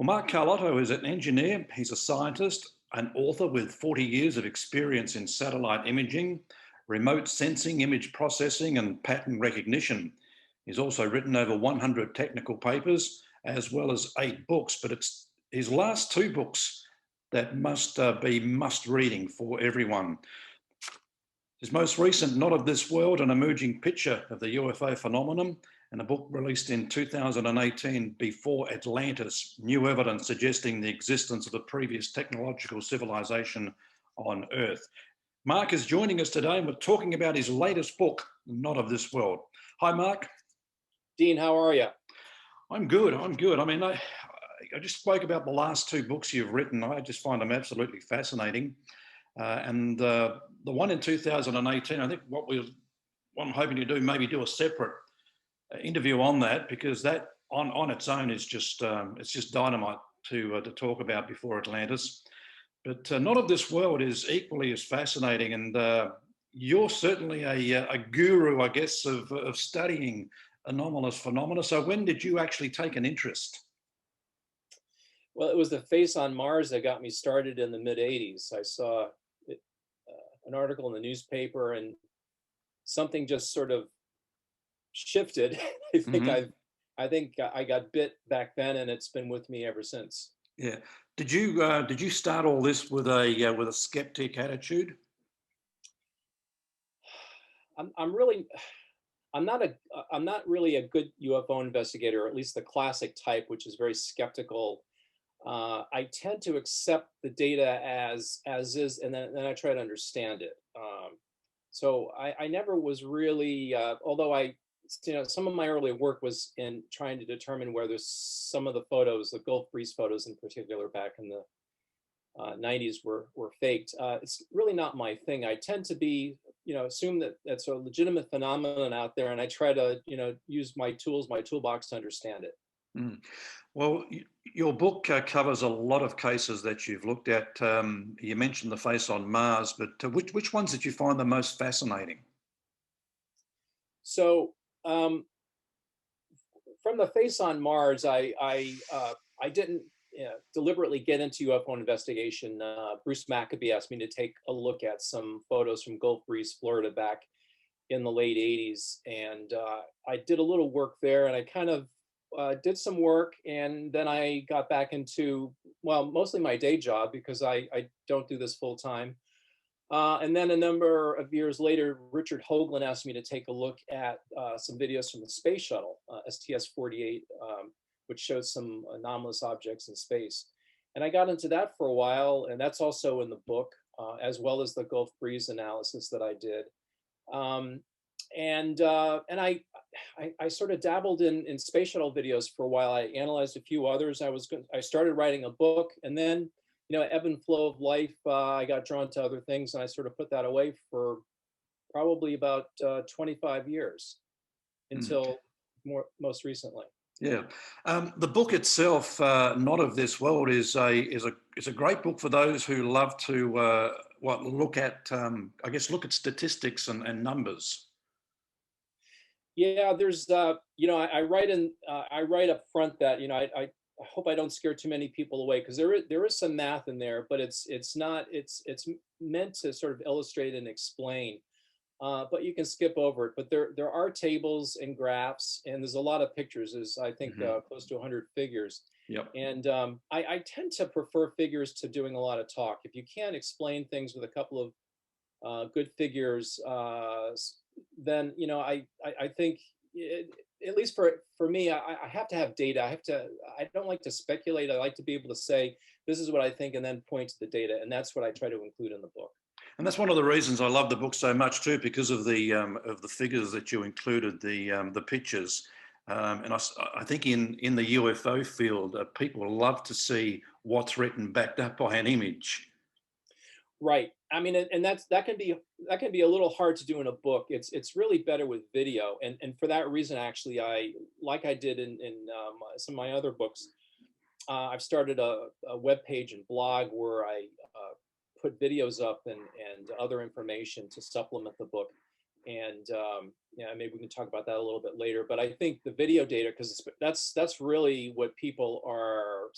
Well, Mark Carlotto is an engineer. He's a scientist, an author with 40 years of experience in satellite imaging, remote sensing, image processing, and pattern recognition. He's also written over 100 technical papers, as well as 8 books, but it's his last 2 books that must be must reading for everyone. His most recent, Not of This World, an emerging picture of the UFO phenomenon, and a book released in 2018, Before Atlantis, new evidence suggesting the existence of a previous technological civilization on Earth. Mark is joining us today and we're talking about his latest book, Not of This World. Hi, Mark. Dean, how are you? I'm good. I mean, I just spoke about the last 2 books you've written. I just find them absolutely fascinating. And the one in 2018, I think what I'm hoping to do, maybe do a separate interview on that, because that on its own is just it's just dynamite to talk about Before Atlantis. But Not of This World is equally as fascinating, and you're certainly a guru, I guess, of studying anomalous phenomena. So when did you actually take an interest? Well, it was the face on Mars that got me started in the mid 80s. I saw an article in the newspaper and something just sort of shifted. Mm-hmm. I think I got bit back then, and it's been with me ever since. Yeah. Did you start all this with a skeptic attitude? I'm really I'm not a I'm not really a good UFO investigator, or at least the classic type, which is very skeptical. I tend to accept the data as is, and then I try to understand it. So I never was really, although some of my early work was in trying to determine whether some of the photos, the Gulf breeze photos in particular, back in the 90s were faked. It's really not my thing. I tend to be, assume that that's a legitimate phenomenon out there, and I try to, use my tools, my toolbox to understand it. Mm. Well, your book covers a lot of cases that you've looked at. You mentioned the face on Mars, but which ones did you find the most fascinating? So from the face on Mars, I didn't deliberately get into UFO investigation. Bruce Maccabee asked me to take a look at some photos from Gulf Breeze, Florida, back in the late 80s, and I did a little work there, and I kind of did some work, and then I got back into, well, mostly my day job, because I don't do this full time. And then a number of years later, Richard Hoagland asked me to take a look at some videos from the space shuttle, STS-48, which showed some anomalous objects in space. And I got into that for a while, and that's also in the book, as well as the Gulf breeze analysis that I did. And I sort of dabbled in space shuttle videos for a while. I analyzed a few others. I started writing a book, and then, ebb and flow of life, I got drawn to other things, and I sort of put that away for probably about 25 years Mm. until most recently. Yeah, the book itself, Not of This World, is a great book for those who love to look at look at statistics and numbers. Yeah, there's I write up front that I hope I don't scare too many people away, because there is some math in there, but it's not it's meant to sort of illustrate and explain. But you can skip over it. But there are tables and graphs, and there's a lot of pictures. There's, I think, Mm-hmm. close to 100 figures. Yep. And I tend to prefer figures to doing a lot of talk. If you can't explain things with a couple of good figures, then I think at least for me, I have to have data. I don't like to speculate. I like to be able to say, this is what I think, and then point to the data, and that's what I try to include in the book. And that's one of the reasons I love the book so much too, because of the figures that you included, the pictures. And I think in the UFO field, people love to see what's written backed up by an image. Right. I mean, and that can be a little hard to do in a book. It's really better with video, and for that reason, actually, like I did in some of my other books, I've started a web page and blog where I put videos up and other information to supplement the book. And yeah, maybe we can talk about that a little bit later. But I think the video data, because that's really what people are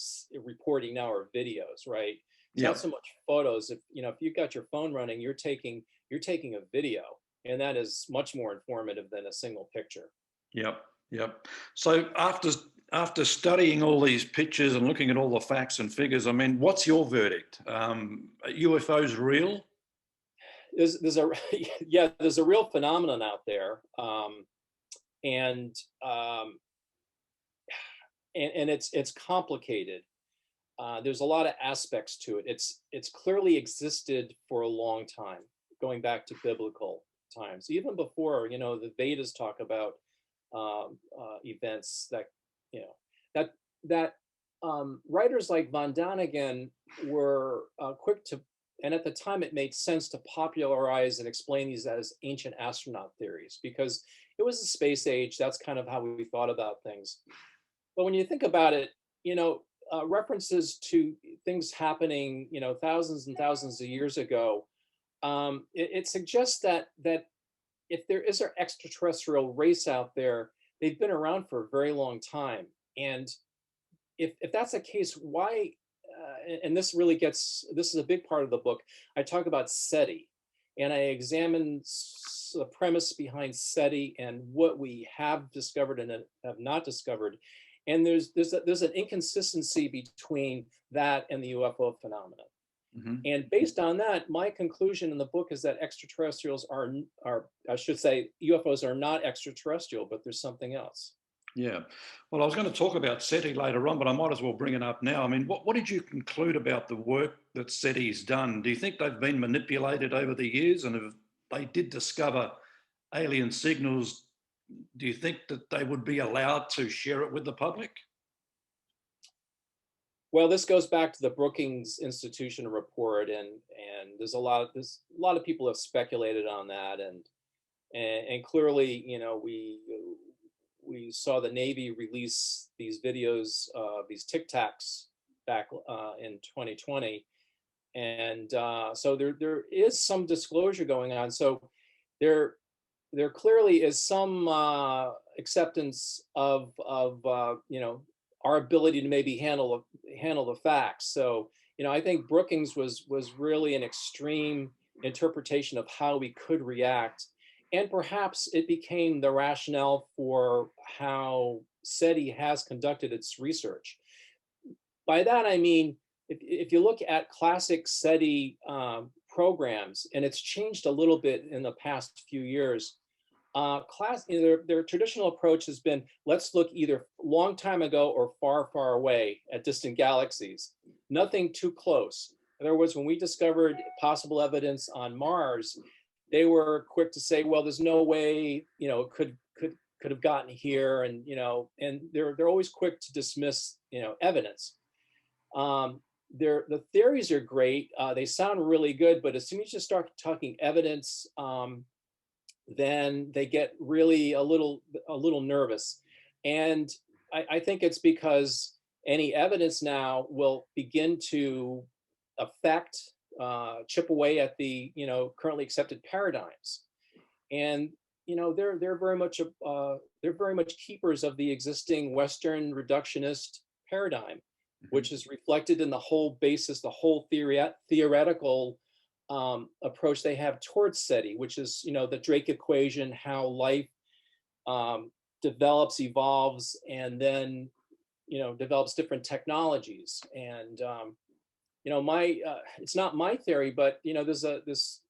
reporting now, are videos, right? It's not Yep. so much photos. If if you've got your phone running, you're taking a video, and that is much more informative than a single picture. Yep. Yep. So after studying all these pictures and looking at all the facts and figures, I mean, what's your verdict? Are UFOs real? There's a yeah, there's a real phenomenon out there, and um, and it's complicated. There's a lot of aspects to it. It's clearly existed for a long time, going back to biblical times, even before the Vedas talk about events that you know that writers like von Daniken were quick to, and at the time it made sense to popularize and explain these as ancient astronaut theories, because it was a space age. That's kind of how we thought about things. But when you think about it, references to things happening, thousands and thousands of years ago, it suggests that if there is an extraterrestrial race out there, they've been around for a very long time. And if that's the case, why? And this is a big part of the book. I talk about SETI, and I examine the premise behind SETI and what we have discovered and have not discovered. And there's an inconsistency between that and the UFO phenomenon. Hmm. And based on that, my conclusion in the book is that extraterrestrials are I should say UFOs are not extraterrestrial, but there's something else. Yeah. Well, I was going to talk about SETI later on, but I might as well bring it up now. I mean, what did you conclude about the work that SETI's done? Do you think they've been manipulated over the years? And if they did discover alien signals, do you think that they would be allowed to share it with the public? Well, this goes back to the Brookings Institution report, and there's a lot of people have speculated on that, and clearly, we saw the Navy release these videos, these Tic Tacs back in 2020, and so there is some disclosure going on. So there there clearly is some acceptance of our ability to maybe handle the facts. So I think Brookings was really an extreme interpretation of how we could react, and perhaps it became the rationale for how SETI has conducted its research. By that I mean, if you look at classic SETI programs, and it's changed a little bit in the past few years. Their traditional approach has been, let's look either long time ago or far, far away at distant galaxies. Nothing too close. In other words, when we discovered possible evidence on Mars, they were quick to say, well, there's no way, it could have gotten here, and they're always quick to dismiss, evidence. The theories are great. They sound really good, but as soon as you start talking evidence, then they get really a little nervous. And I think it's because any evidence now will begin to affect, chip away at the currently accepted paradigms. And they're very much keepers of the existing Western reductionist paradigm, which is reflected in the whole basis, the whole theoretical approach they have towards SETI, which is the Drake equation, how life develops, evolves, and then develops different technologies. And my it's not my theory, but there's this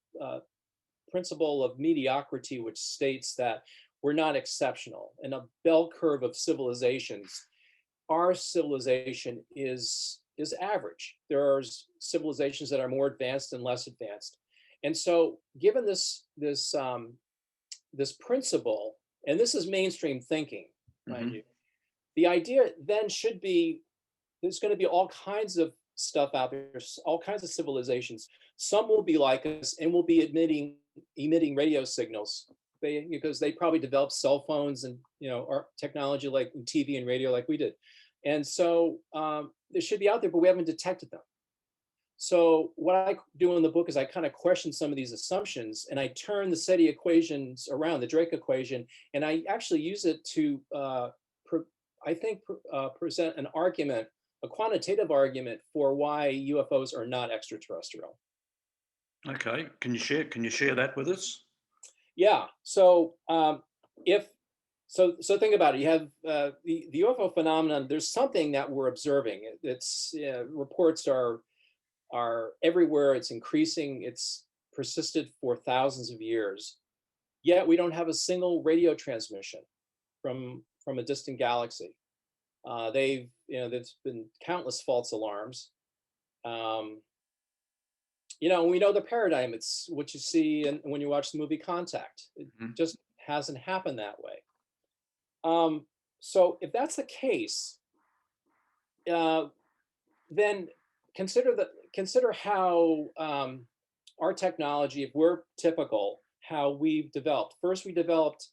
principle of mediocrity, which states that we're not exceptional. In a bell curve of civilizations, our civilization is average. There are civilizations that are more advanced and less advanced. And so given this principle, and this is mainstream thinking, mind Hmm. you, the idea then should be there's going to be all kinds of stuff out there, all kinds of civilizations. Some will be like us and will be emitting radio signals. Because they probably developed cell phones and our technology like TV and radio like we did. And so they should be out there, but we haven't detected them. So what I do in the book is I kind of question some of these assumptions, and I turn the SETI equations around, the Drake equation, and I actually use it to, I think, present an argument, a quantitative argument for why UFOs are not extraterrestrial. Okay. Can you share that with us? Yeah. So if so think about it. You have the UFO phenomenon. There's something that we're observing. It's reports are everywhere. It's increasing. It's persisted for thousands of years. Yet we don't have a single radio transmission from a distant galaxy. There's been countless false alarms. Um, we know the paradigm. It's what you see when you watch the movie Contact. It Mhm. just hasn't happened that way. So if that's the case, uh, then consider how our technology, if we're typical, how we've developed. First, we developed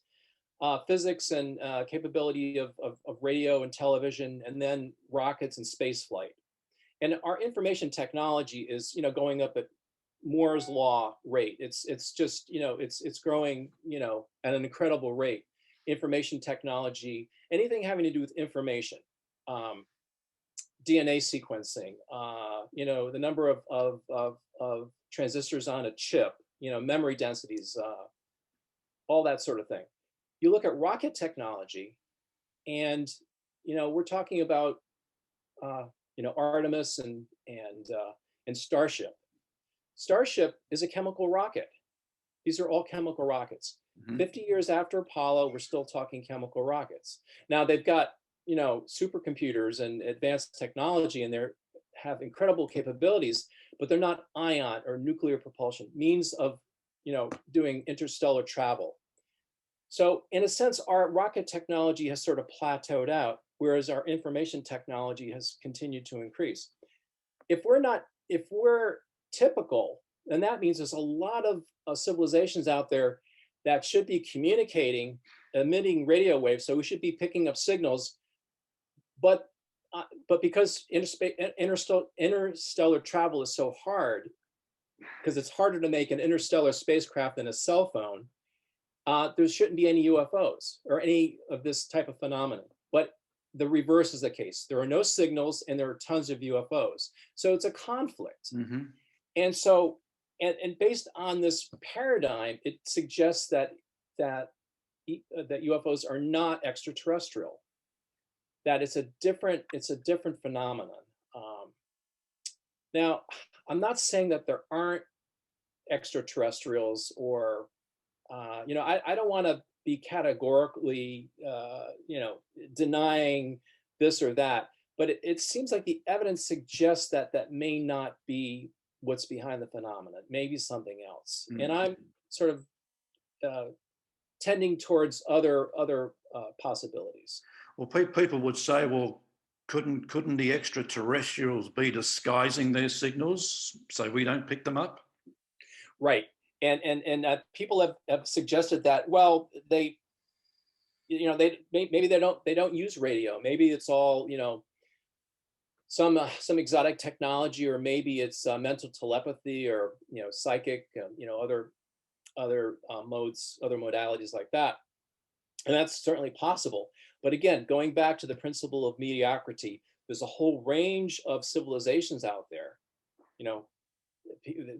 physics and capability of radio and television, and then rockets and space flight. And our information technology is, going up at Moore's law rate. It's just, it's growing, at an incredible rate. Information technology, anything having to do with information. Um, DNA sequencing, the number of transistors on a chip, memory densities, all that sort of thing. You look at rocket technology, and we're talking about Artemis and Starship. Starship is a chemical rocket. These are all chemical rockets. Mhm. 50 years after Apollo, we're still talking chemical rockets. Now they've got, supercomputers and advanced technology, and they have incredible capabilities, but they're not ion or nuclear propulsion, means of, doing interstellar travel. So in a sense, our rocket technology has sort of plateaued out, whereas our information technology has continued to increase. If we're typical, then that means there's a lot of civilizations out there that should be communicating, emitting radio waves. So we should be picking up signals, but because interstellar travel is so hard, because it's harder to make an interstellar spacecraft than a cell phone, there shouldn't be any UFOs or any of this type of phenomenon. But the reverse is the case. There are no signals and there are tons of UFOs. So it's a conflict. Mhm. And so, and based on this paradigm, it suggests that that UFOs are not extraterrestrial. That it's a different phenomenon. Um, Now, I'm not saying that there aren't extraterrestrials or I don't want to be categorically, denying this or that, but it seems like the evidence suggests that that may not be what's behind the phenomenon. Maybe something else. And Mm. I'm sort of uh, tending towards other possibilities. Well, people would say, well, couldn't the extraterrestrials be disguising their signals so we don't pick them up? Right. And people have suggested that, well, maybe they don't use radio. Maybe it's all, some exotic technology, or maybe it's mental telepathy, or psychic, other modes, other modalities like that. And that's certainly possible. But again, going back to the principle of mediocrity, there's a whole range of civilizations out there. You know,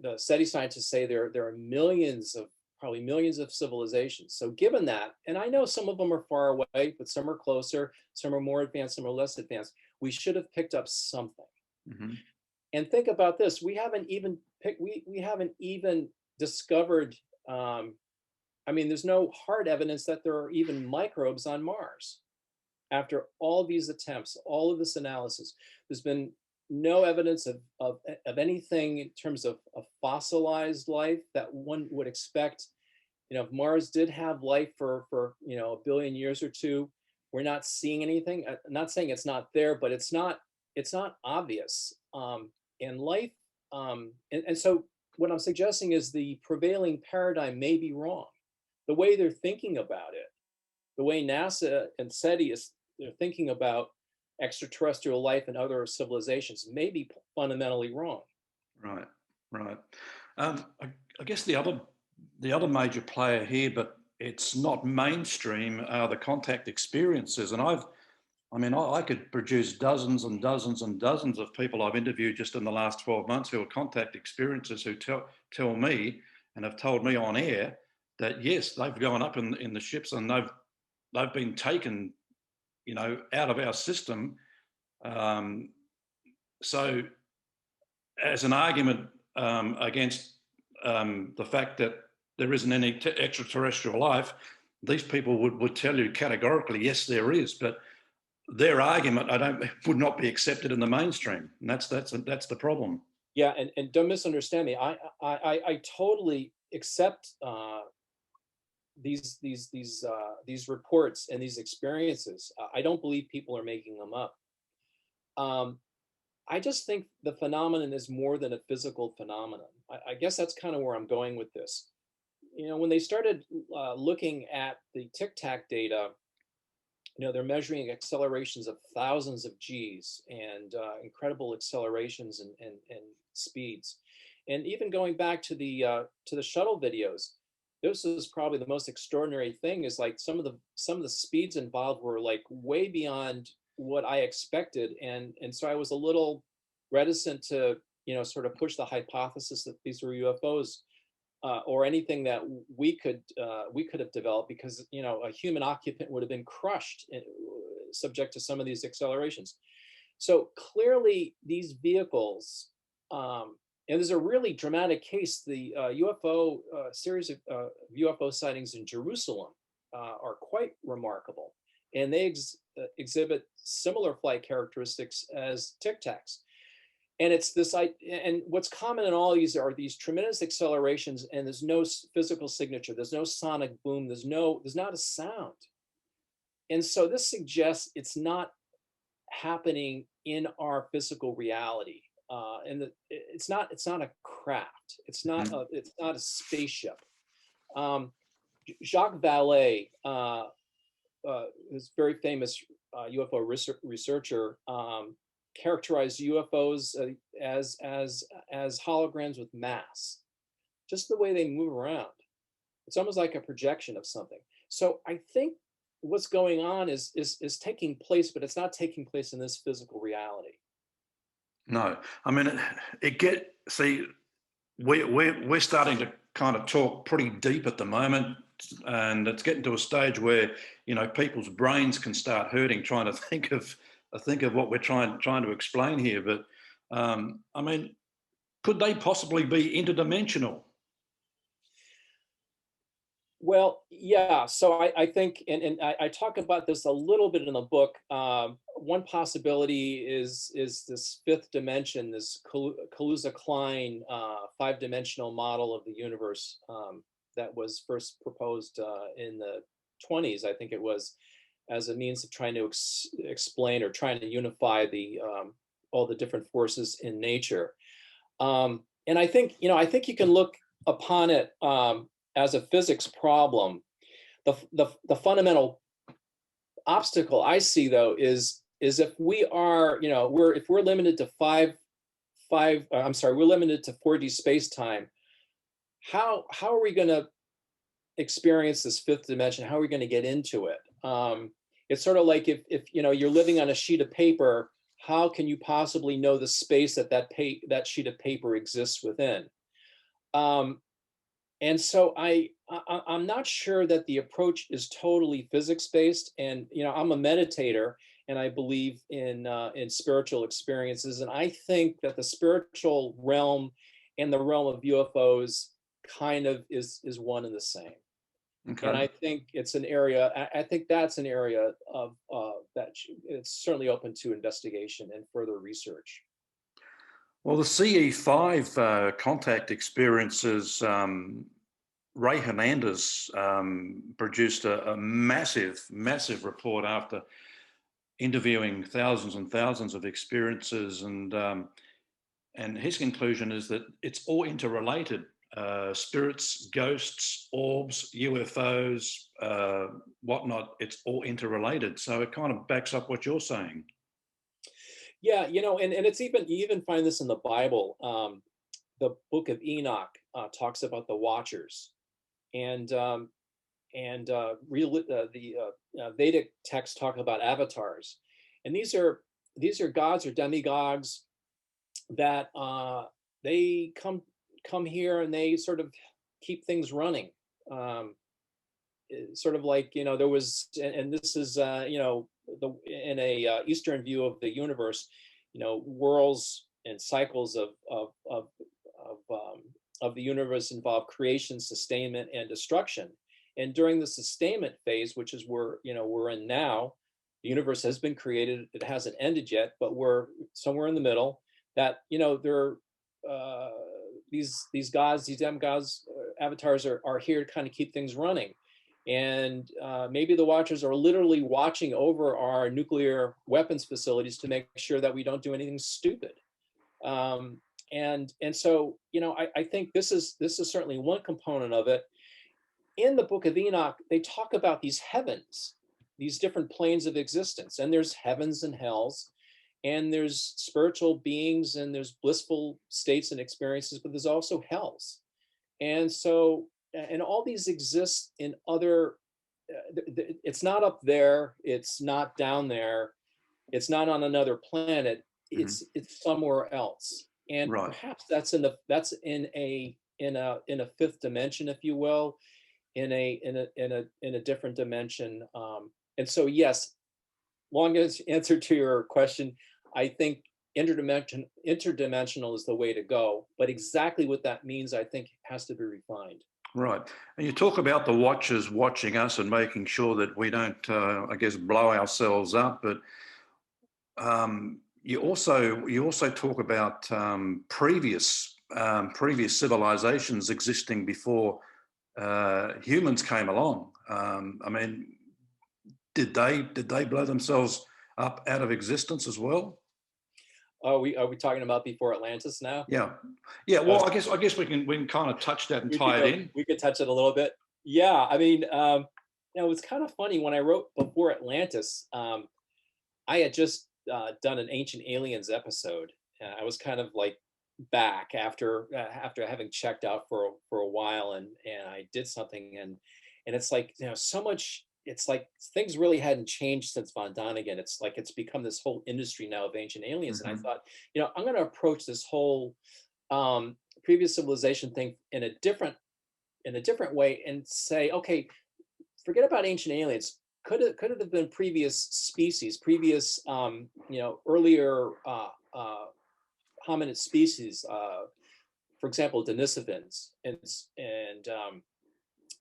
the SETI scientists say there are probably millions of civilizations. So given that, and I know some of them are far away, but some are closer, some are more advanced, some are less advanced. We should have picked up something. Mhm. And think about this: we haven't even discovered. There's no hard evidence that there are even microbes on Mars. After all these attempts, all of this analysis, there's been no evidence of anything in terms of fossilized life that one would expect. If Mars did have life for a billion years or two, we're not seeing anything. I'm not saying it's not there, but it's not obvious. And life, and so what I'm suggesting is the prevailing paradigm may be wrong. The way they're thinking about it, the way NASA and SETI they're thinking about extraterrestrial life and other civilizations may be fundamentally wrong. Right, right. I guess the other major player here, but it's not mainstream, are the contact experiences. And I could produce dozens and dozens and dozens of people I've interviewed just in the last 12 months who are contact experiences who tell me and have told me on air that yes, they've gone up in the ships and they've been taken, out of our system. Um, so as an argument against the fact that there isn't any extraterrestrial life, these people would tell you categorically, yes, there is. But their argument, would not be accepted in the mainstream, and that's the problem. Yeah, and don't misunderstand me. I totally accept these reports and these experiences. I don't believe people are making them up. Um, I just think the phenomenon is more than a physical phenomenon. I guess that's kind of where I'm going with this. When they started looking at the tic tac data, they're measuring accelerations of thousands of Gs and incredible accelerations and speeds. And even going back to the shuttle videos, this is probably the most extraordinary thing. Is like some of the speeds involved were like way beyond what I expected, and so I was a little reticent to sort of push the hypothesis that these were UFOs or anything that we could have developed, because a human occupant would have been crushed subject to some of these accelerations. So clearly these vehicles, and there's a really dramatic case. The UFO series of UFO sightings in Jerusalem are quite remarkable, and they exhibit similar flight characteristics as Tic Tacs. And it's this, and what's common in all these are these tremendous accelerations, and there's no physical signature. There's no sonic boom. There's not a sound. And so this suggests it's not happening in our physical reality. It's not a craft. Mhm. It's not a spaceship. Um, Jacques Vallée, this very famous UFO researcher, characterized UFOs as holograms with mass, just the way they move around. It's almost like a projection of something. So I think what's going on is taking place, but it's not taking place in this physical reality. No, I mean, see, we're starting to kind of talk pretty deep at the moment, and it's getting to a stage where people's brains can start hurting trying to think of what we're trying to explain here. But I mean, could they possibly be interdimensional? Well, yeah. So I think, and I talk about this a little bit in the book. One possibility is this fifth dimension, this Kaluza-Klein five-dimensional model of the universe that was first proposed in the 20s, I think it was, as a means of trying to explain or trying to unify the all the different forces in nature. And I think you can look upon it as a physics problem. The fundamental obstacle I see, though, is if we are, if we're limited to we're limited to 4D space time. How are we going to experience this fifth dimension? How are we going to get into it? It's sort of like if you're living on a sheet of paper, how can you possibly know the space that sheet of paper exists within? And so I'm not sure that the approach is totally physics based. And I'm a meditator, and I believe in spiritual experiences. And I think that the spiritual realm and the realm of UFOs kind of is one and the same. And Okay. I think it's an area. I think that's an area of that it's certainly open to investigation and further research. Well, the CE5 contact experiences, Ray Hernandez produced a massive, massive report after interviewing thousands and thousands of experiences, and his conclusion is that it's all interrelated. Spirits, ghosts, orbs, UFOs, whatnot, it's all interrelated. So it kind of backs up what you're saying. Yeah, and it's even you even find this in the Bible. the Book of Enoch talks about the Watchers, and Vedic texts talk about avatars, and these are gods or demigods that they come here and they sort of keep things running. Um, Sort of like, there was, and this is, in a Eastern view of the universe, worlds and cycles of the universe involve creation, sustainment, and destruction. And during the sustainment phase, which is where we're in now, the universe has been created. It hasn't ended yet, but we're somewhere in the middle. That there uh, these gods, these demigods, avatars are here to kind of keep things running. And maybe the Watchers are literally watching over our nuclear weapons facilities to make sure that we don't do anything stupid. Um, and so I think this is certainly one component of it. In the Book of Enoch, they talk about these heavens, these different planes of existence, and there's heavens and hells, and there's spiritual beings, and there's blissful states and experiences, but there's also hells. And so, and all these exist in other, it's not up there, it's not down there, it's not on another planet, Mhm. it's somewhere else. And Right. perhaps that's in a fifth dimension, if you will, in a different dimension. And so, yes, long answer to your question, I think interdimensional is the way to go. But exactly what that means, I think, has to be refined. Right. And you talk about the watchers watching us and making sure that we don't, I guess, blow ourselves up. But you also talk about previous civilizations existing before humans came along. I mean, did they blow themselves up out of existence as well? Are we talking about before Atlantis now? Yeah, yeah. Uh, Well, I guess we can kind of touch that and we could tie it go. in. We could touch it a little bit. Yeah, I mean, it's kind of funny when I wrote before Atlantis. I had just done an Ancient Aliens episode. I was kind of like back after having checked out for a while, and I did something, and it's like so much. It's like things really hadn't changed since Von Donigan. It's like it's become this whole industry now of Ancient Aliens, and I Hmm. thought, I'm going to approach this whole um, previous civilization thing in a different way and say, okay, forget about Ancient Aliens. Could it have been previous species, previous earlier hominid species, for example, Denisovans,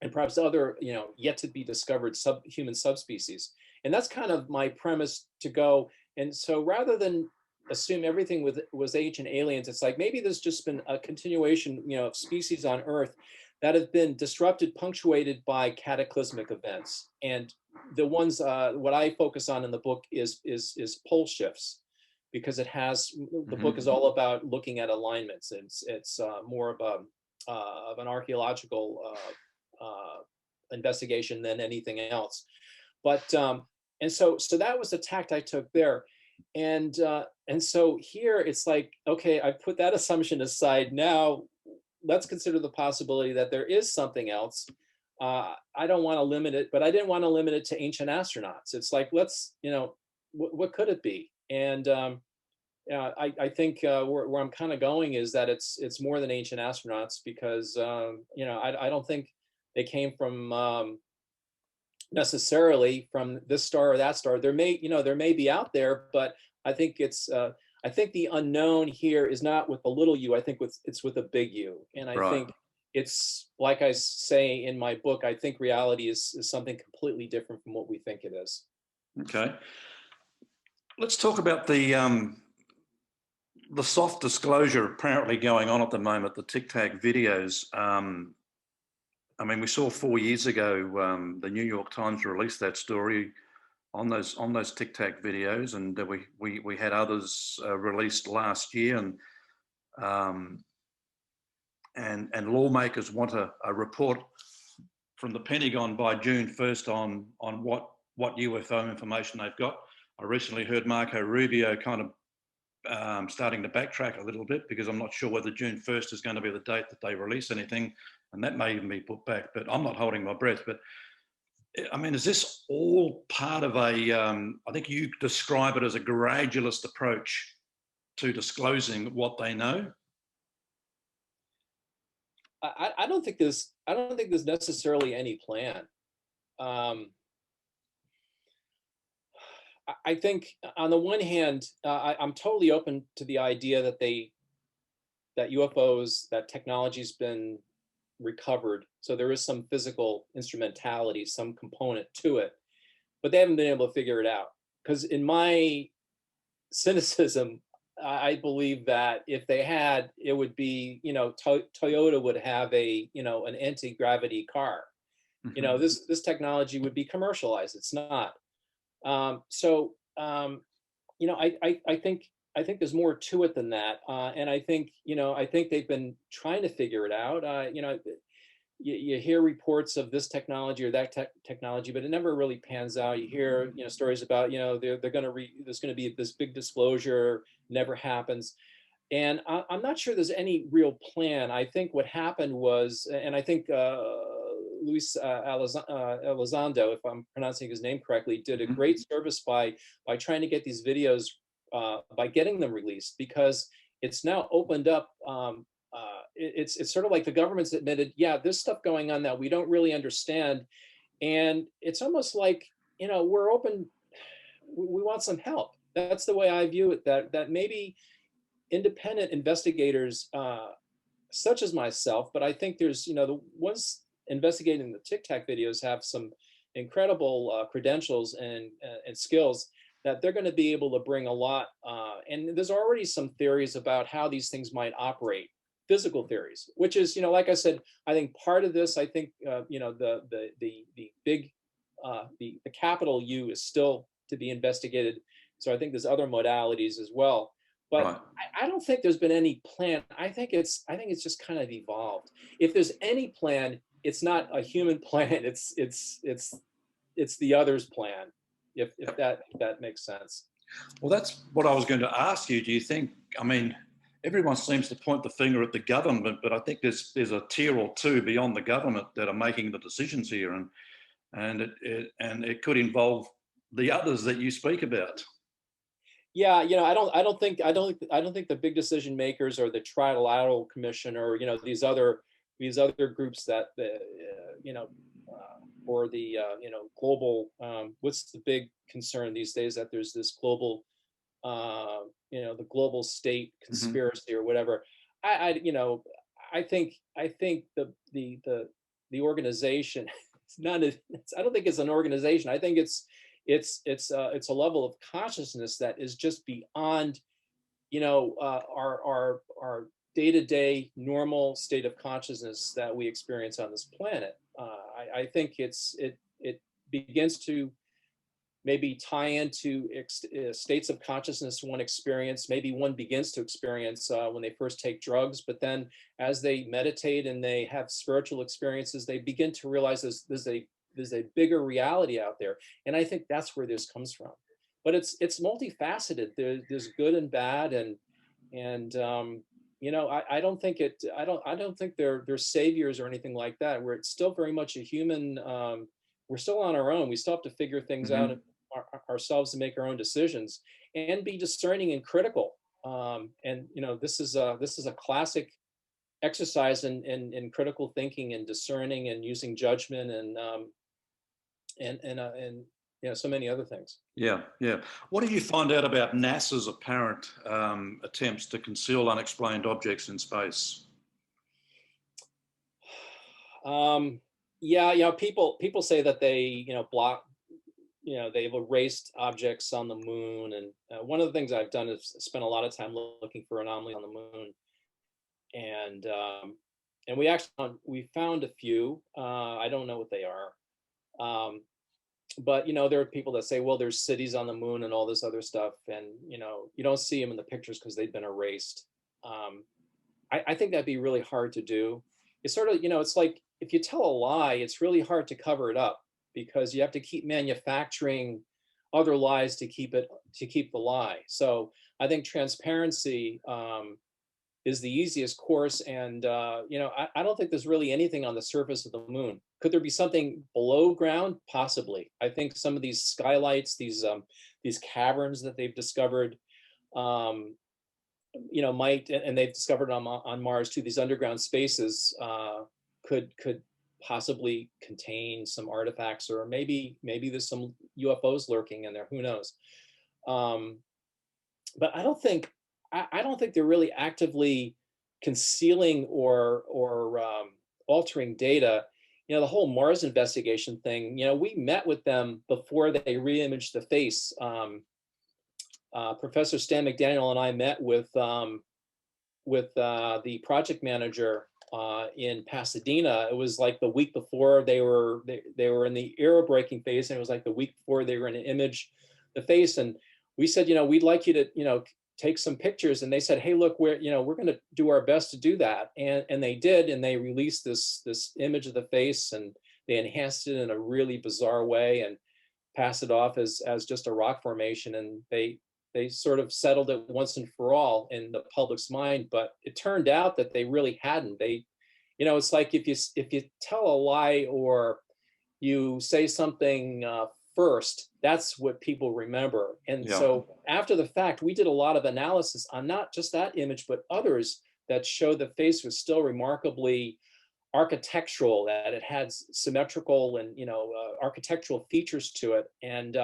and perhaps other yet to be discovered subhuman subspecies. And that's kind of my premise to go. And so rather than assume everything was Ancient Aliens, it's like maybe there's just been a continuation of species on Earth that have been disrupted, punctuated by cataclysmic events. And the ones what I focus on in the book is pole shifts, because the book Hmm. is all about looking at alignments. It's more of an archaeological investigation than anything else. But and so that was the tact I took there. And so here it's like, okay, I put that assumption aside. Now let's consider the possibility that there is something else. I don't want to limit it, but I didn't want to limit it to ancient astronauts. It's like, let's, what could it be? And I think where I'm kind of going is that it's more than ancient astronauts, because I don't think they came from necessarily from this star or that star. There may be out there, but I think I think the unknown here is not with a little u. I think it's with a big U. And I Right. think it's like I say in my book, I think reality is something completely different from what we think it is. Okay. Let's talk about the soft disclosure apparently going on at the moment, the Tic Tac videos. I mean, we saw 4 years ago the New York Times released that story on those Tic Tac videos, and we had others released last year, um, and lawmakers want a report from the Pentagon by June 1st on what UFO information they've got. I recently heard Marco Rubio kind of starting to backtrack a little bit because I'm not sure whether June 1st is going to be the date that they release anything, and that may even be put back, but I'm not holding my breath. But I mean, is this all part of a, I think you describe it as a gradualist approach to disclosing what they know? I don't think there's necessarily any plan. Um, I think on the one hand, I'm totally open to the idea that that UFOs, that technology's been recovered. So there is some physical instrumentality, some component to it, but they haven't been able to figure it out. Because in my cynicism, I believe that if they had, it would be, Toyota would have an anti-gravity car. Mm-hmm. This technology would be commercialized. It's not. So I think there's more to it than that, and I think they've been trying to figure it out. You hear reports of this technology or that technology, but it never really pans out. You hear stories about they're going to there's going to be this big disclosure, never happens, and I'm not sure there's any real plan. I think what happened was, and I think Luis Elizondo, if I'm pronouncing his name correctly, did a Mm-hmm. great service by trying to get these videos, by getting them released, because it's now opened up. It's sort of like the government's admitted, yeah, there's stuff going on that we don't really understand, and it's almost like we're open. We want some help. That's the way I view it. That maybe independent investigators, such as myself, but I think there's, the ones investigating the Tic Tac videos have some incredible credentials and skills that they're going to be able to bring a lot. And there's already some theories about how these things might operate, physical theories, which is, like I said, I think part of this, I think, the big, the capital U is still to be investigated. So I think there's other modalities as well. But Right. I don't think there's been any plan. I think it's just kind of evolved. If there's any plan, it's not a human plan. It's the other's plan. If that makes sense. Well, that's what I was going to ask you. Do you think, I mean, everyone seems to point the finger at the government, but I think there's a tier or two beyond the government that are making the decisions here, and it could involve the others that you speak about. Yeah, I don't think the big decision makers or the Trilateral Commission or these other groups that or the global, what's the big concern these days, that there's this global, the global state Mm-hmm. conspiracy or whatever. I think the organization, it's not I don't think it's an organization. I think it's a level of consciousness that is just beyond our day-to-day normal state of consciousness that we experience on this planet. I think it begins to maybe tie into states of consciousness one experience, maybe one begins to experience when they first take drugs, but then as they meditate and they have spiritual experiences, they begin to realize there's a bigger reality out there. And I think that's where this comes from. But it's multifaceted. There's good and bad, and I don't think I don't think they're saviors or anything like that. We're still very much a human. We're still on our own. We still have to figure things out Mm-hmm. ourselves to make our own decisions and be discerning and critical. And this is a classic exercise in critical thinking and discerning and using judgment and so many other things. Yeah, yeah. What did you find out about NASA's apparent attempts to conceal unexplained objects in space? Um, yeah, people say that they block, they've erased objects on the moon, and one of the things I've done is spend a lot of time looking for anomalies on the moon, and we found a few. I don't know what they are. Um, but there are people that say, well, there's cities on the moon and all this other stuff, and you don't see them in the pictures because they've been erased. um, I think that'd be really hard to do. It's sort of, it's like if you tell a lie, it's really hard to cover it up because you have to keep manufacturing other lies to keep the lie. So I think transparency is the easiest course. And I don't think there's really anything on the surface of the moon. Could there be something below ground? Possibly. I think some of these skylights, these caverns that they've discovered, um, might, and they've discovered on Mars too, these underground spaces could possibly contain some artifacts, or maybe there's some UFOs lurking in there. Who knows? Um, but I don't think they're really actively concealing or altering data. The whole Mars investigation thing. We met with them before they reimaged the face. Professor Stan McDaniel and I met with the project manager in Pasadena. It was like the week before they were in the aerobraking phase, and it was like the week before they were going to image the face. And we said, we'd like you to, take some pictures. And they said, hey, look, we're going to do our best to do that. And they did, and they released this image of the face, and they enhanced it in a really bizarre way and passed it off as just a rock formation. And they sort of settled it once and for all in the public's mind. But it turned out that they really hadn't. It's like if you tell a lie, or you say something first, that's what people remember. And Yeah. so after the fact, we did a lot of analysis on not just that image, but others that show the face was still remarkably architectural, that it had symmetrical and architectural features to it. And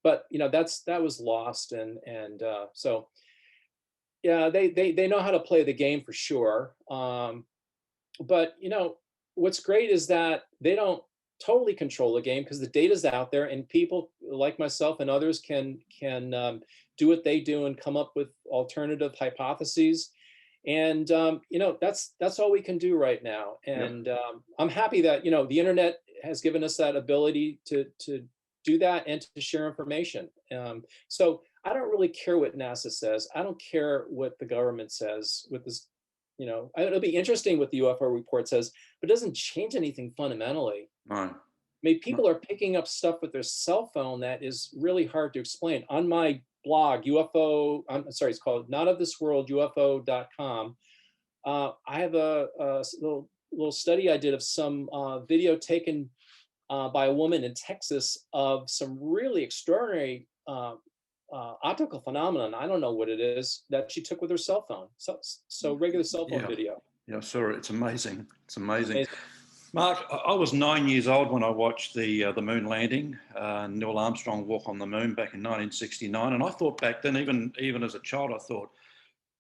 but that was lost. And so yeah, they know how to play the game for sure. But what's great is that they don't totally control the game, because the data's out there, and people like myself and others can do what they do and come up with alternative hypotheses. And that's all we can do right now. And I'm happy that the internet has given us that ability to do that and to share information. So I don't really care what NASA says. I don't care what the government says with this. It'll be interesting what the UFO report says, but it doesn't change anything fundamentally. No. I mean, people are picking up stuff with their cell phone that is really hard to explain. On my blog, I'm sorry, it's called Not of This World, UFO.com. I have a little study I did of some video taken by a woman in Texas of some really extraordinary optical phenomenon. I don't know what it is, that she took with her cell phone. So regular cell phone video. Yeah, sorry, it's amazing. It's amazing. Amazing. Mark, I was 9 years old when I watched the moon landing, Neil Armstrong walk on the moon back in 1969, and I thought back then, even as a child, I thought,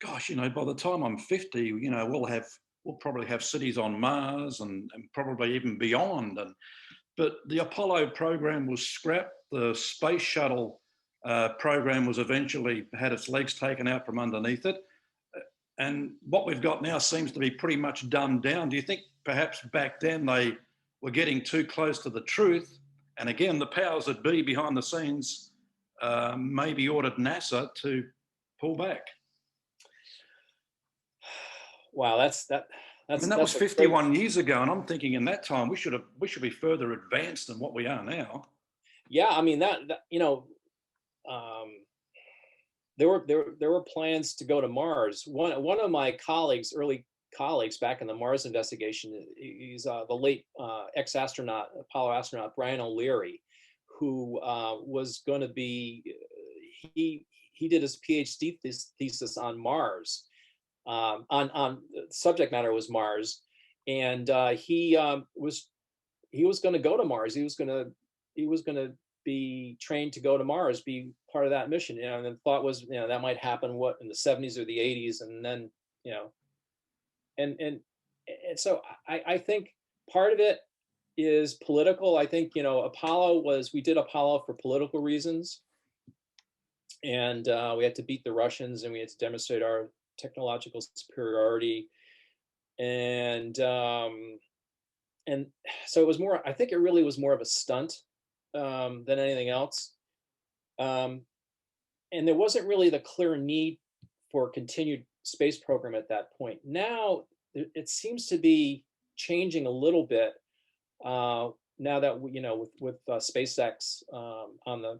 gosh, by the time I'm 50, we'll probably have cities on Mars and probably even beyond. But the Apollo program was scrapped. The space shuttle program was eventually had its legs taken out from underneath it. And what we've got now seems to be pretty much dumbed down. Do you think perhaps back then they were getting too close to the truth? And again, the powers that be behind the scenes maybe ordered NASA to pull back. Wow, that was 51 years ago, and I'm thinking in that time we should be further advanced than what we are now. Yeah, I mean there were plans to go to Mars. One of my early colleagues back in the Mars investigation, he's the late Apollo astronaut Brian O'Leary, who was going to be he did his PhD thesis on Mars. On subject matter was Mars, and he was going to go to Mars. He was going to be trained to go to Mars, be part of that mission. And the thought was, that might happen in the 70s or the 80s, and then and so I think part of it is political. I think we did Apollo for political reasons, and we had to beat the Russians, and we had to demonstrate our technological superiority, and so it was more. I think it really was more of a stunt than anything else, and there wasn't really the clear need for a continued space program at that point. Now it seems to be changing a little bit now that with SpaceX on the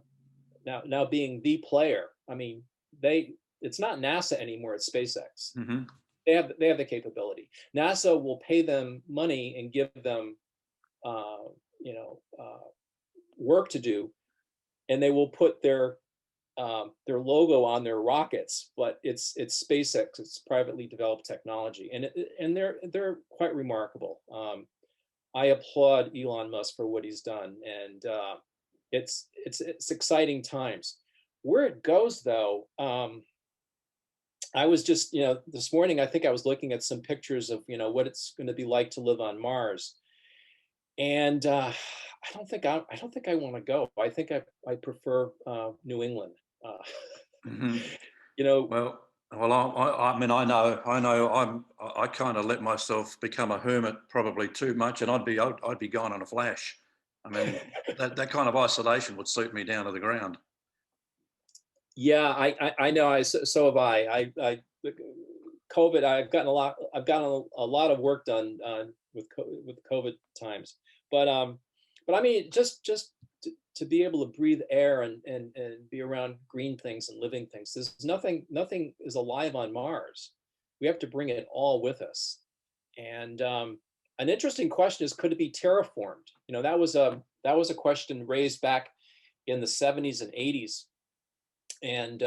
now being the player. I mean, they it's not NASA anymore, it's SpaceX. Hmm. They have the capability. NASA will pay them money and give them uh, you know work to do, and they will put their logo on their rockets, but it's SpaceX. It's privately developed technology, and they're quite remarkable. I applaud Elon Musk for what he's done, and it's exciting times. Where it goes, though, I was just this morning. I think I was looking at some pictures of what it's going to be like to live on Mars, and I don't think I want to go. I think I prefer New England. Uh, Hmm. you know, Well, I mean, I kind of let myself become a hermit probably too much, and I'd be gone in a flash. I mean, that kind of isolation would suit me down to the ground. yeah, I know. So have I. COVID. I've gotten a lot of work done with COVID times. But but I mean, just to be able to breathe air and be around green things and living things. There's nothing is alive on Mars. We have to bring it all with us. And an interesting question is, could it be terraformed? That was a question raised back in the 70s and 80s, and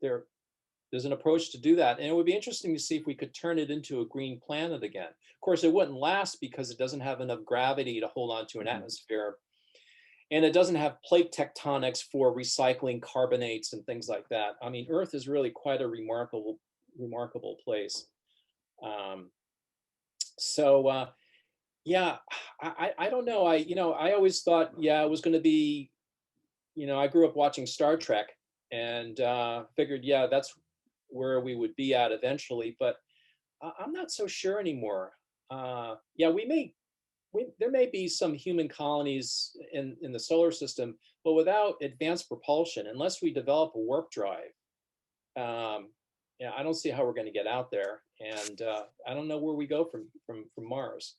there's an approach to do that, and it would be interesting to see if we could turn it into a green planet again. Of course, it wouldn't last because it doesn't have enough gravity to hold on to an Mhm. atmosphere, and it doesn't have plate tectonics for recycling carbonates and things like that. I mean, Earth is really quite a remarkable place. Um, so yeah, I don't know. I always thought, yeah, it was going to be. I grew up watching Star Trek, and figured, yeah, that's where we would be at eventually. But I'm not so sure anymore. Yeah, there may be some human colonies in the solar system, but without advanced propulsion, unless we develop a warp drive, um, yeah, I don't see how we're going to get out there, and I don't know where we go from Mars.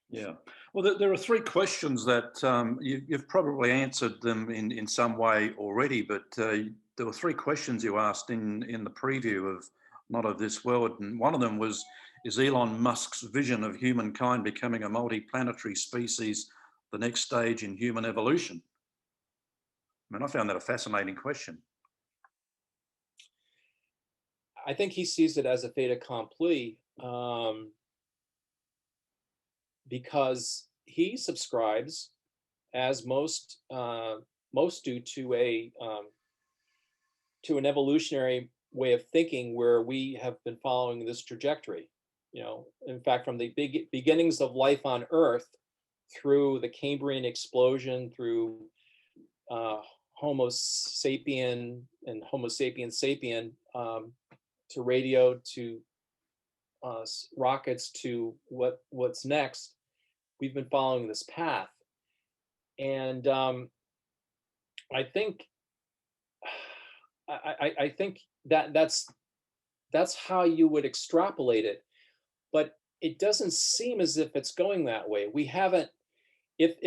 Yeah. Well, there are three questions that you've probably answered them in some way already, but there were three questions you asked in the preview of Not of This World. And one of them was, is Elon Musk's vision of humankind becoming a multi-planetary species the next stage in human evolution? I mean, I found that a fascinating question. I think he sees it as a fait accompli, because he subscribes, as most do, to an evolutionary way of thinking where we have been following this trajectory. In fact, from the beginnings of life on Earth through the Cambrian explosion, through uh, Homo sapien and Homo sapiens sapien, to radio, to rockets, to what's next. We've been following this path, and I think I think that's how you would extrapolate it, but it doesn't seem as if it's going that way. We haven't. If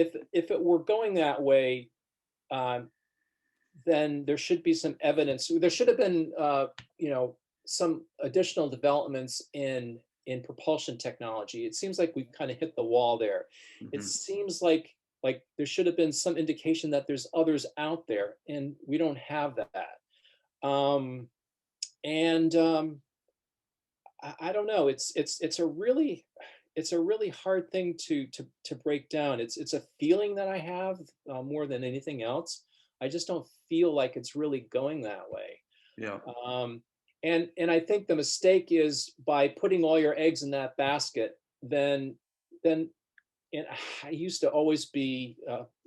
it were going that way, um, then there should be some evidence. There should have been, some additional developments in propulsion technology. It seems like we've kind of hit the wall there. It Hmm. seems like there should have been some indication that there's others out there, and we don't have that. And I don't know. It's a really hard thing to break down. It's a feeling that I have, more than anything else. I just don't feel like it's really going that way. Yeah. Um, and I think the mistake is, by putting all your eggs in that basket, then and I used to always be,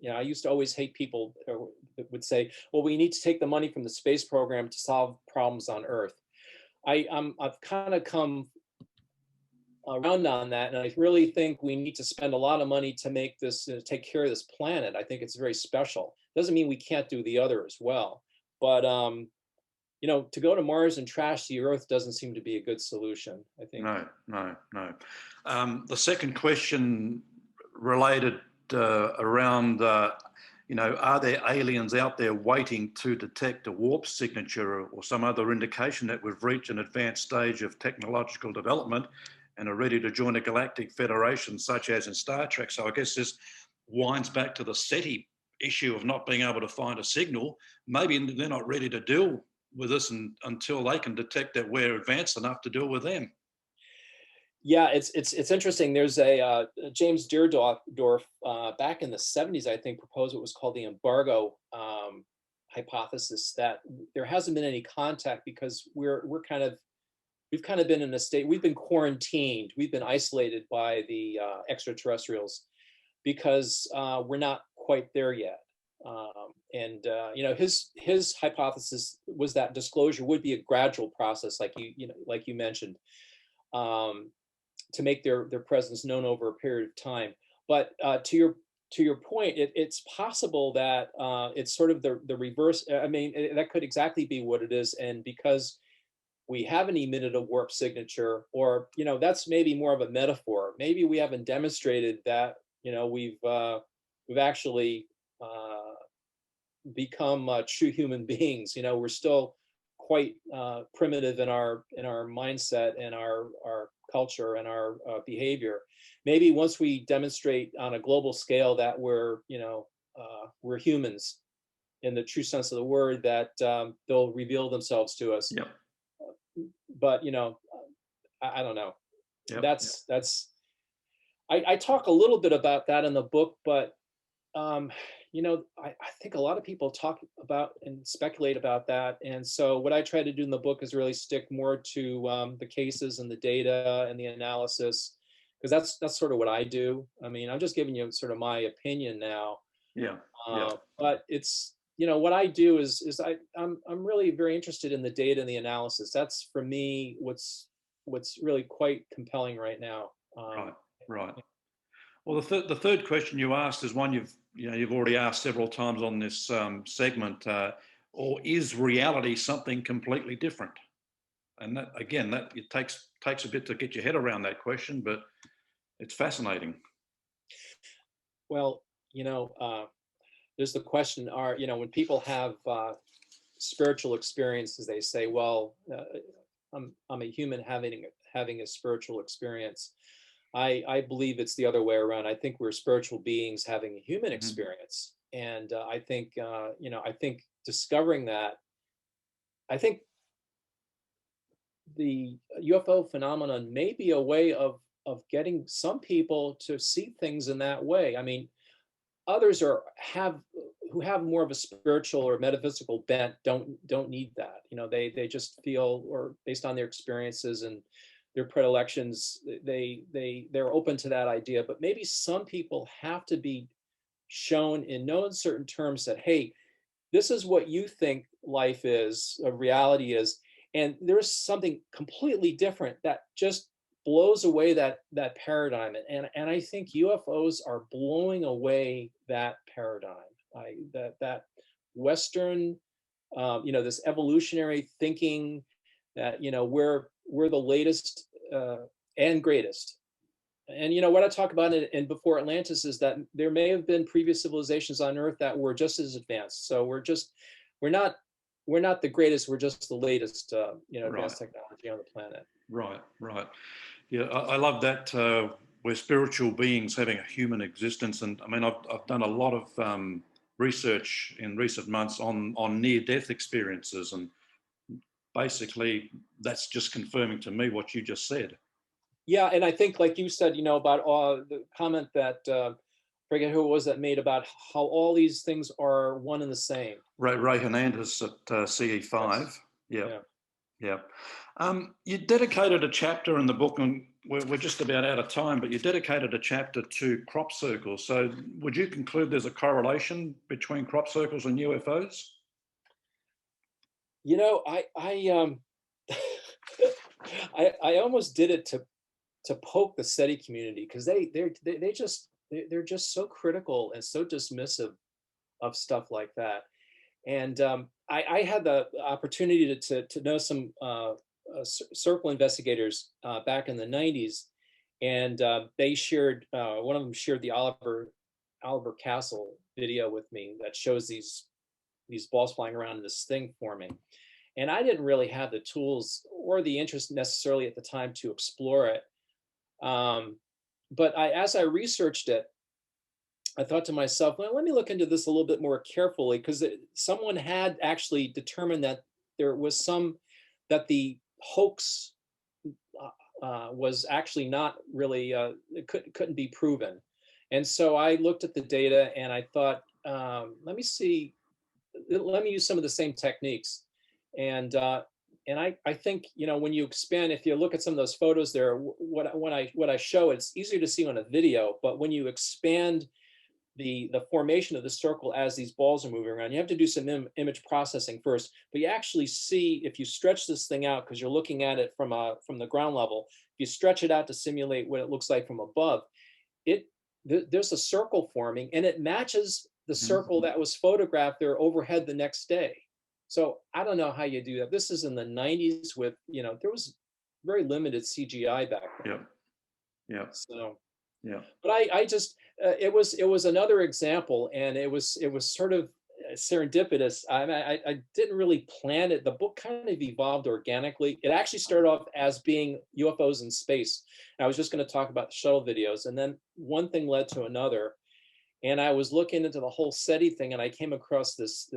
I used to always hate people that would say, well, we need to take the money from the space program to solve problems on Earth. I've kind of come around on that, and I really think we need to spend a lot of money to make this, take care of this planet. I think it's very special. Doesn't mean we can't do the other as well, but to go to Mars and trash the Earth doesn't seem to be a good solution, I think. No, no, no. The second question related around Are there aliens out there waiting to detect a warp signature or some other indication that we've reached an advanced stage of technological development and are ready to join a galactic federation, such as in Star Trek? So I guess this winds back to the SETI issue of not being able to find a signal. Maybe they're not ready to deal with this until they can detect that we're advanced enough to deal with them. Yeah, it's interesting. There's a James Deardorff back in the 70s, I think, proposed what was called the embargo hypothesis, that there hasn't been any contact because we've kind of been in a state, we've been quarantined, we've been isolated by the extraterrestrials because we're not quite there yet. His hypothesis was that disclosure would be a gradual process, like you mentioned. To make their presence known over a period of time. But to your point, it's possible that it's sort of the reverse. I mean, that could exactly be what it is. And because we haven't emitted a warp signature, or that's maybe more of a metaphor. Maybe we haven't demonstrated that we've actually become true human beings. We're still quite primitive in our mindset and our culture and our behavior. Maybe once we demonstrate on a global scale that we're humans in the true sense of the word, that they'll reveal themselves to us. Yep. But I don't know. Yep. That's I talk a little bit about that in the book, but I think a lot of people talk about and speculate about that. And so what I try to do in the book is really stick more to the cases and the data and the analysis, because that's sort of what I do. I mean, I'm just giving you sort of my opinion now. Yeah. But it's, what I do is I'm really very interested in the data and the analysis. That's for me what's really quite compelling right now. Right. Well, the third question you asked is one you've already asked several times on this segment. Or is reality something completely different? And that again, it takes a bit to get your head around that question, but it's fascinating. Well, there's the question: when people have spiritual experiences, they say, "Well, I'm a human having a spiritual experience." I believe it's the other way around. I think we're spiritual beings having a human experience, and I think I think discovering that, I think the UFO phenomenon may be a way of getting some people to see things in that way. I mean, others who have more of a spiritual or metaphysical bent don't need that. They just feel, or based on their experiences and their predilections, they're open to that idea. But maybe some people have to be shown in no uncertain terms that, hey, this is what you think life is, reality is, and there's something completely different that just blows away that paradigm. And I think UFOs are blowing away that paradigm. That Western, this evolutionary thinking that we're the latest and greatest. And what I talk about in Before Atlantis is that there may have been previous civilizations on Earth that were just as advanced. So we're not the greatest. We're just the latest, advanced technology on the planet. Right. Yeah, I love that. We're spiritual beings having a human existence, and I mean, I've done a lot of research in recent months on near-death experiences, and basically that's just confirming to me what you just said. Yeah, and I think, like you said, about the comment that I forget who it was that made about how all these things are one and the same. Ray Hernandez at s.e.t.i. Yes. Yeah. You dedicated a chapter in the book, and we're just about out of time, but you dedicated a chapter to crop circles. So would you conclude there's a correlation between crop circles and UFOs? I I almost did it to poke the s.e.t.i community, because they're just so critical and so dismissive of stuff like that. And I had the opportunity to know some circle investigators back in the 90s, and they shared, one of them shared the Oliver Albert Castle video with me that shows these balls flying around and this thing forming. And I didn't really have the tools or the interest necessarily at the time to explore it. But as I researched it, I thought to myself, well, let me look into this a little bit more carefully, because someone had actually determined that there was that the hoax was actually not really, it couldn't be proven. And so I looked at the data and I thought, let me use some of the same techniques. And I think, when you expand, if you look at some of those photos there, what I show, it's easier to see on a video, but when you expand the formation of the circle as these balls are moving around, you have to do some image processing first, but you actually see, if you stretch this thing out, because you're looking at it from the ground level, if you stretch it out to simulate what it looks like from above, there's a circle forming, and it matches the circle that was photographed there overhead the next day. So I don't know how you do that. This is in the 90s with, there was very limited CGI back then. Yeah. Yeah. So, yeah. But I just, it was another example, and it was sort of serendipitous. I didn't really plan it. The book kind of evolved organically. It actually started off as being UFOs in space. I was just going to talk about the shuttle videos, and then one thing led to another. And I was looking into the whole SETI thing, and I came across this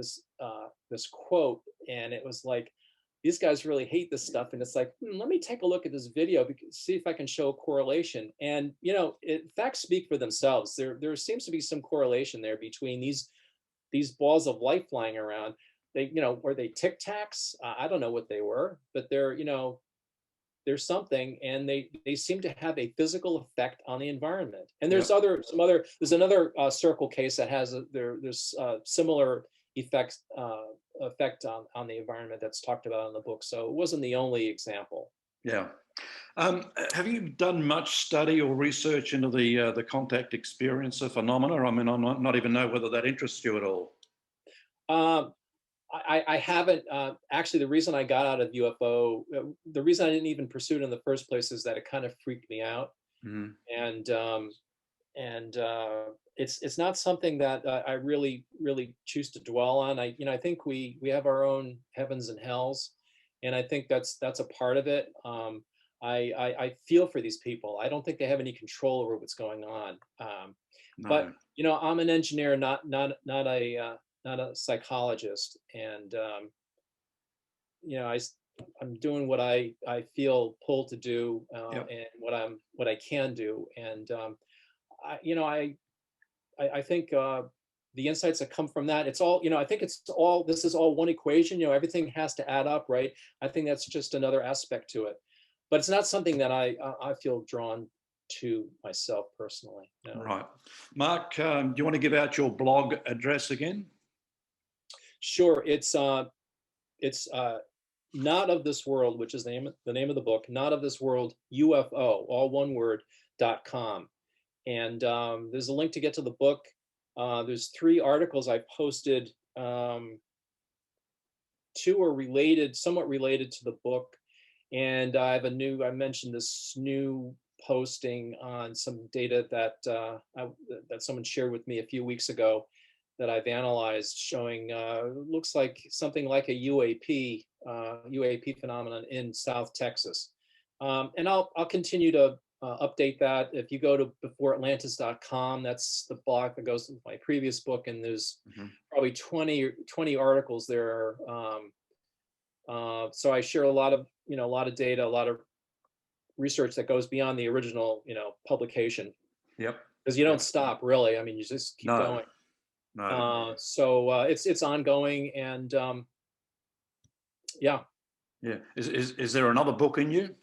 quote, and it was like, these guys really hate this stuff. And it's like, let me take a look at this video, see if I can show a correlation. And, facts speak for themselves. There seems to be some correlation there between these balls of light flying around. They, were they Tic Tacs? I don't know what they were, but there's something, and they seem to have a physical effect on the environment. And there's there's another circle case that has there's similar effect on the environment that's talked about in the book. So it wasn't the only example. Yeah. Have you done much study or research into the contact experiencer phenomena? I mean, I'm not even know whether that interests you at all. I haven't actually. The reason I got out of UFO, the reason I didn't even pursue it in the first place, is that it kind of freaked me out, and it's not something that I really choose to dwell on. I think we have our own heavens and hells, and I think that's a part of it. I feel for these people. I don't think they have any control over what's going on. No. But I'm an engineer, not a psychologist, and I'm doing what I feel pulled to do, and what I can do, and I think the insights that come from that, it's all, I think this is all one equation. Everything has to add up, right? I think that's just another aspect to it, but it's not something that I feel drawn to myself personally. No. Right, Mark. Do you want to give out your blog address again? Sure. It's Not of This World, which is the name of the book. Not of This World, UFO, all one word, .com. And there's a link to get to the book. There's 3 articles I posted. 2 are somewhat related to the book. And I mentioned this new posting on some data that someone shared with me a few weeks ago that I've analyzed, showing looks like something like a UAP phenomenon in South Texas. And I'll continue to update that. If you go to beforeatlantis.com, that's the blog that goes with my previous book, and there's probably 20 articles there. So I share a lot of data, a lot of research that goes beyond the original publication. Yep. Because you don't stop, really. I mean, you just keep going. No. So it's ongoing, and yeah. Is there another book in you?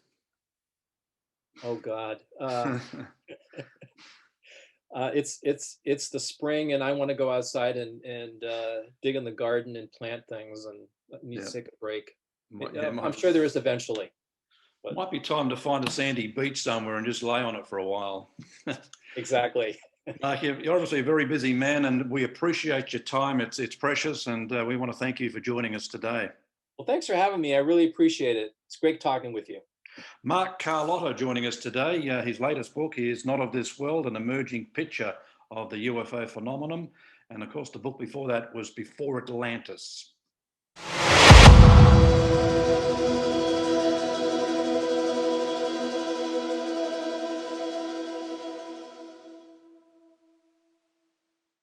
Oh God. It's the spring, and I want to go outside and dig in the garden and plant things, and need to take a break. I'm sure there is eventually. But might be time to find a sandy beach somewhere and just lay on it for a while. Exactly. You're obviously a very busy man, and we appreciate your time. It's precious, and we want to thank you for joining us today. Well, thanks for having me. I really appreciate it. It's great talking with you. Mark Carlotto joining us today. His latest book is Not of This World, an emerging picture of the UFO phenomenon. And of course, the book before that was Before Atlantis.